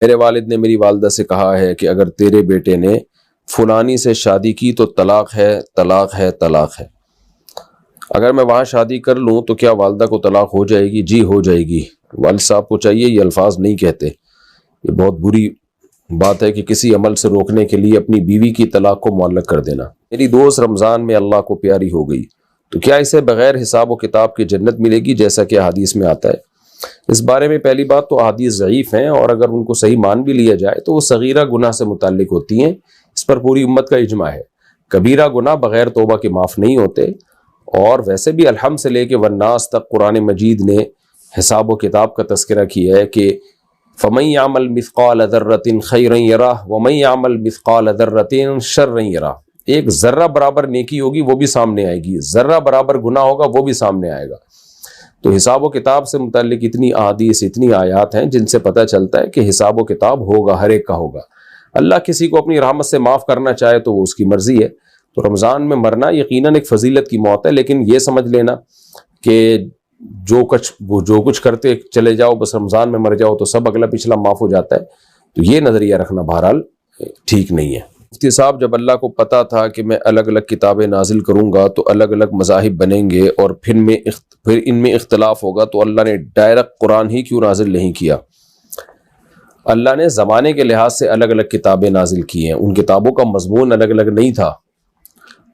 میرے والد نے میری والدہ سے کہا ہے کہ اگر تیرے بیٹے نے فلانی سے شادی کی تو طلاق ہے طلاق ہے طلاق ہے، اگر میں وہاں شادی کر لوں تو کیا والدہ کو طلاق ہو جائے گی؟ جی ہو جائے گی۔ والد صاحب کو چاہیے یہ الفاظ نہیں کہتے، یہ بہت بری بات ہے کہ کسی عمل سے روکنے کے لیے اپنی بیوی کی طلاق کو معلق کر دینا۔ میری دوست رمضان میں اللہ کو پیاری ہو گئی تو کیا اسے بغیر حساب و کتاب کے جنت ملے گی جیسا کہ حدیث میں آتا ہے؟ اس بارے میں پہلی بات تو احادیث ضعیف ہیں، اور اگر ان کو صحیح مان بھی لیا جائے تو وہ صغیرہ گناہ سے متعلق ہوتی ہیں، اس پر پوری امت کا اجماع ہے۔ کبیرہ گناہ بغیر توبہ کے معاف نہیں ہوتے، اور ویسے بھی الحمد سے لے کے والناس تک قرآن مجید نے حساب و کتاب کا تذکرہ کیا ہے کہ فَمَن يَعْمَلْ مِثْقَالَ ذَرَّةٍ خَيْرًا يَرَهُ وَمَن يَعْمَلْ مِثْقَالَ ذَرَّةٍ شَرًّا يَرَهُ۔ ایک ذرہ برابر نیکی ہوگی وہ بھی سامنے آئے گی، ذرہ برابر گناہ ہوگا وہ بھی سامنے آئے گا۔ تو حساب و کتاب سے متعلق اتنی احادیث اتنی آیات ہیں جن سے پتہ چلتا ہے کہ حساب و کتاب ہوگا، ہر ایک کا ہوگا۔ اللہ کسی کو اپنی رحمت سے معاف کرنا چاہے تو وہ اس کی مرضی ہے۔ تو رمضان میں مرنا یقیناً ایک فضیلت کی موت ہے، لیکن یہ سمجھ لینا کہ جو کچھ کرتے چلے جاؤ بس رمضان میں مر جاؤ تو سب اگلا پچھلا معاف ہو جاتا ہے، تو یہ نظریہ رکھنا بہرحال ٹھیک نہیں ہے۔ مفتی صاحب، جب اللہ کو پتا تھا کہ میں الگ الگ کتابیں نازل کروں گا تو الگ الگ مذاہب بنیں گے اور پھر ان میں اختلاف ہوگا، تو اللہ نے ڈائریکٹ قرآن ہی کیوں نازل نہیں کیا؟ اللہ نے زمانے کے لحاظ سے الگ الگ کتابیں نازل کی ہیں، ان کتابوں کا مضمون الگ الگ نہیں تھا۔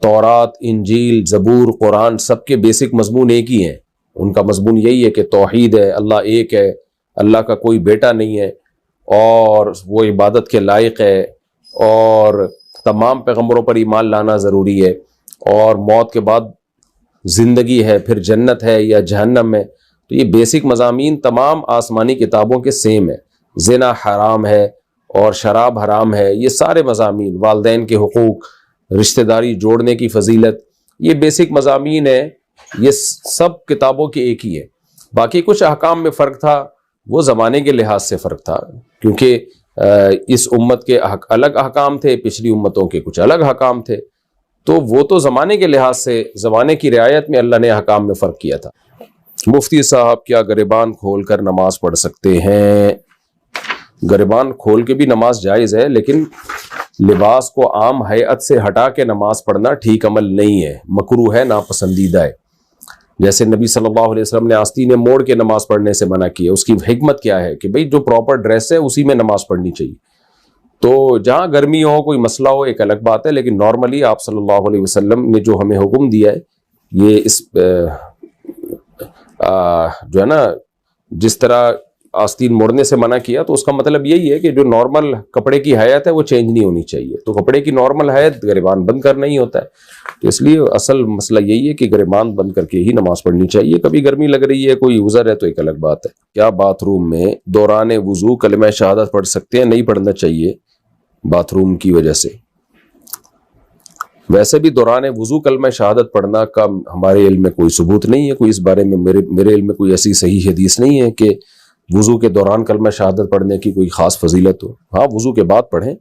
تورات، انجیل، زبور، قرآن سب کے بیسک مضمون ایک ہی ہیں۔ ان کا مضمون یہی ہے کہ توحید ہے، اللہ ایک ہے، اللہ کا کوئی بیٹا نہیں ہے، اور وہ عبادت کے لائق ہے، اور تمام پیغمبروں پر ایمان لانا ضروری ہے، اور موت کے بعد زندگی ہے، پھر جنت ہے یا جہنم ہے۔ تو یہ بیسک مضامین تمام آسمانی کتابوں کے سیم ہے۔ زنا حرام ہے اور شراب حرام ہے، یہ سارے مضامین، والدین کے حقوق، رشتہ داری جوڑنے کی فضیلت، یہ بیسک مضامین ہیں، یہ سب کتابوں کے ایک ہی ہے۔ باقی کچھ احکام میں فرق تھا، وہ زمانے کے لحاظ سے فرق تھا، کیونکہ اس امت کے الگ احکام تھے، پچھلی امتوں کے کچھ الگ احکام تھے، تو وہ تو زمانے کے لحاظ سے، زمانے کی رعایت میں اللہ نے احکام میں فرق کیا تھا۔ مفتی صاحب، کیا گریبان کھول کر نماز پڑھ سکتے ہیں؟ گریبان کھول کے بھی نماز جائز ہے، لیکن لباس کو عام ہیئت سے ہٹا کے نماز پڑھنا ٹھیک عمل نہیں ہے، مکروہ ہے، ناپسندیدہ ہے۔ جیسے نبی صلی اللہ علیہ وسلم نے آستینیں موڑ کے نماز پڑھنے سے منع کی ہے، اس کی حکمت کیا ہے کہ بھئی جو پراپر ڈریس ہے اسی میں نماز پڑھنی چاہیے۔ تو جہاں گرمی ہو، کوئی مسئلہ ہو، ایک الگ بات ہے، لیکن نارملی آپ صلی اللہ علیہ وسلم نے جو ہمیں حکم دیا ہے، یہ اس جو ہے نا، جس طرح آستین موڑنے سے منع کیا تو اس کا مطلب یہی ہے کہ جو نارمل کپڑے کی حیت ہے وہ چینج نہیں ہونی چاہیے، تو کپڑے کی نارمل حیت گریبان بند کرنا ہی ہوتا ہے۔ تو اس لیے اصل مسئلہ یہی ہے کہ گریبان بند کر کے ہی نماز پڑھنی چاہیے۔ کبھی گرمی لگ رہی ہے، کوئی عذر ہے تو ایک الگ بات ہے۔ کیا باتھ روم میں دوران وضو کلمہ شہادت پڑھ سکتے ہیں؟ نہیں پڑھنا چاہیے باتھ روم کی وجہ سے۔ ویسے بھی دوران وضو کلمہ شہادت پڑھنا کا ہمارے علم میں کوئی ثبوت نہیں ہے، کوئی اس بارے میں میرے علم میں کوئی ایسی صحیح حدیث نہیں ہے کہ وضو کے دوران کلمہ شہادت پڑھنے کی کوئی خاص فضیلت ہو۔ ہاں، وضو کے بعد پڑھیں۔